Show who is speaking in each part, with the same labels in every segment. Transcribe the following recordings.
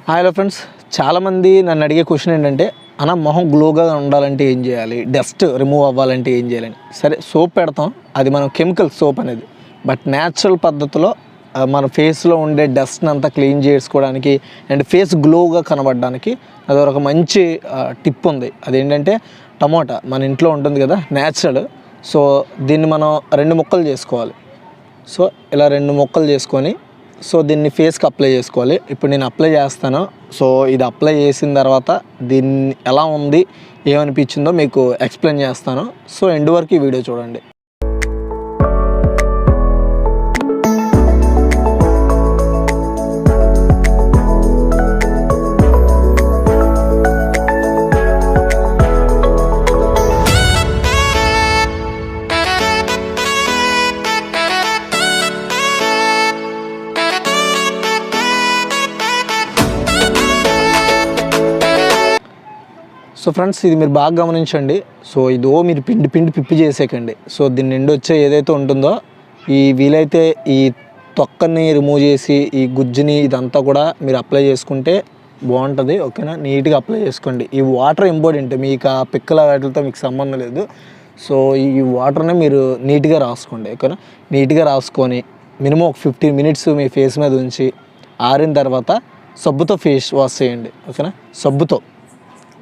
Speaker 1: Hello friends, చాలామంది నన్ను అడిగే క్వశ్చన్ ఏంటంటే అన్న మొహం గ్లోగా ఉండాలంటే ఏం చేయాలి, డస్ట్ రిమూవ్ అవ్వాలంటే ఏం చేయాలని. సరే, సోప్ పెడతాం, అది మనం కెమికల్ సోప్ అనేది. బట్ న్యాచురల్ పద్ధతిలో మన ఫేస్లో ఉండే డస్ట్ని అంతా క్లీన్ చేసుకోవడానికి అండ్ ఫేస్ గ్లోగా కనబడడానికి అది ఒక మంచి టిప్ ఉంది. అదేంటంటే టమోటా మన ఇంట్లో ఉంటుంది కదా, న్యాచురల్. సో దీన్ని మనం 2 ముక్కలు చేసుకోవాలి. సో ఇలా 2 ముక్కలు చేసుకొని సో దీన్ని ఫేస్కి అప్లై చేసుకోవాలి. ఇప్పుడు నేను అప్లై చేస్తాను. సో ఇది అప్లై చేసిన తర్వాత దీన్ని ఎలా ఉంది, ఏమనిపించిందో మీకు ఎక్స్ప్లెయిన్ చేస్తాను. సో ఎండ్ వరకు ఈ వీడియో చూడండి. సో ఫ్రెండ్స్, ఇది మీరు బాగా గమనించండి. సో ఇదో మీరు పిండి పిప్పి చేసేకండి. సో దీని నిండి వచ్చే ఏదైతే ఉంటుందో ఈ వీలైతే ఈ తొక్కని రిమూవ్ చేసి ఈ గుజ్జుని ఇదంతా కూడా మీరు అప్లై చేసుకుంటే బాగుంటుంది. ఓకేనా, నీట్గా అప్లై చేసుకోండి. ఈ వాటర్ ఇంపార్టెంట్, మీకు ఆ పిక్కల వాటితో మీకు సంబంధం లేదు. సో ఈ వాటర్ని మీరు నీట్గా రాసుకోండి. ఓకేనా, నీట్గా రాసుకొని మినిమం ఒక 15 మినిట్స్ మీ ఫేస్ మీద ఉంచి ఆరిన తర్వాత సబ్బుతో ఫేస్ వాష్ చేయండి. ఓకేనా, సబ్బుతో.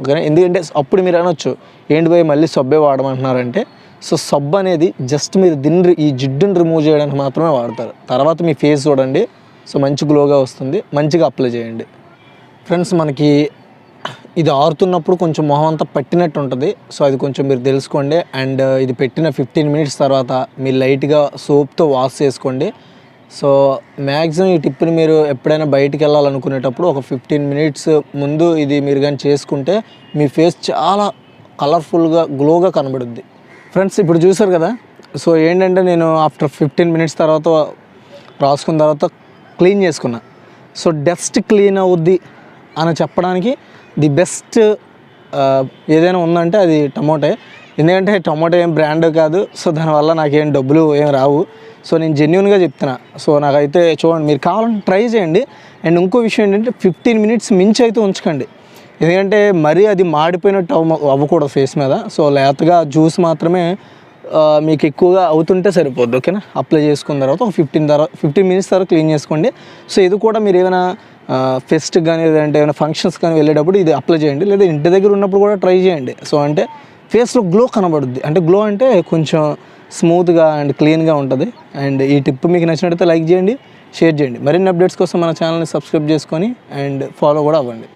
Speaker 1: ఓకేనా, ఎందుకంటే అప్పుడు మీరు అనొచ్చు ఏంటి పోయి మళ్ళీ సబ్బే వాడమంటున్నారంటే, సో సబ్బు అనేది జస్ట్ మీరు ఈ జిడ్డుని రిమూవ్ చేయడానికి మాత్రమే వాడతారు. తర్వాత మీ ఫేస్ చూడండి, సో మంచి గ్లోగా వస్తుంది. మంచిగా అప్లై చేయండి. ఫ్రెండ్స్, మనకి ఇది ఆరుతున్నప్పుడు కొంచెం మొహం అంతా పట్టినట్టు ఉంటుంది. సో అది కొంచెం మీరు తెలుసుకోండి. అండ్ ఇది పెట్టిన 15 మినిట్స్ తర్వాత మీరు లైట్గా సోప్తో వాష్ చేసుకోండి. సో మ్యాక్సిమం ఈ టిప్ని మీరు ఎప్పుడైనా బయటికి వెళ్ళాలనుకునేటప్పుడు ఒక 15 మినిట్స్ ముందు ఇది మీరు కానీ చేసుకుంటే మీ ఫేస్ చాలా కలర్ఫుల్గా గ్లోగా కనబడుద్ది. ఫ్రెండ్స్, ఇప్పుడు చూసారు కదా. సో ఏంటంటే నేను ఆఫ్టర్ 15 మినిట్స్ తర్వాత రాసుకున్న తర్వాత క్లీన్ చేసుకున్నా. సో డస్ట్ క్లీన్ అవుద్ది అని చెప్పడానికి ది బెస్ట్ ఏదైనా ఉందంటే అది టమోటా. ఎందుకంటే టమోటా ఏం బ్రాండ్ కాదు. సో దానివల్ల నాకేం డబ్బులు ఏం రావు. సో నేను జెన్యూన్గా చెప్తున్నా. సో నాకైతే చూడండి, మీరు కావాలంటే ట్రై చేయండి. అండ్ ఇంకో విషయం ఏంటంటే 15 మినిట్స్ మించి అయితే ఉంచకండి. ఎందుకంటే మరీ అది మాడిపోయినట్టు అవ్వకూడదు ఫేస్ మీద. సో లేతగా జ్యూస్ మాత్రమే మీకు ఎక్కువగా అవుతుంటే సరిపోద్ది. ఓకేనా, అప్లై చేసుకున్న తర్వాత ఒక 15 మినిట్స్ తర్వాత క్లీన్ చేసుకోండి. సో ఇది కూడా మీరు ఏమైనా ఫెస్ట్ కానీ లేదంటే ఏమైనా ఫంక్షన్స్ కానీ వెళ్ళేటప్పుడు ఇది అప్లై చేయండి. లేదా ఇంటి దగ్గర ఉన్నప్పుడు కూడా ట్రై చేయండి. సో అంటే ఫేస్లో గ్లో కనబడుద్ది. అంటే గ్లో అంటే కొంచెం స్మూత్గా అండ్ క్లీన్గా ఉంటుంది. అండ్ ఈ టిప్ మీకు నచ్చినట్లయితే లైక్ చేయండి, షేర్ చేయండి. మరిన్ని అప్డేట్స్ కోసం మన ఛానల్ని సబ్స్క్రైబ్ చేసుకొని అండ్ ఫాలో కూడా అవ్వండి.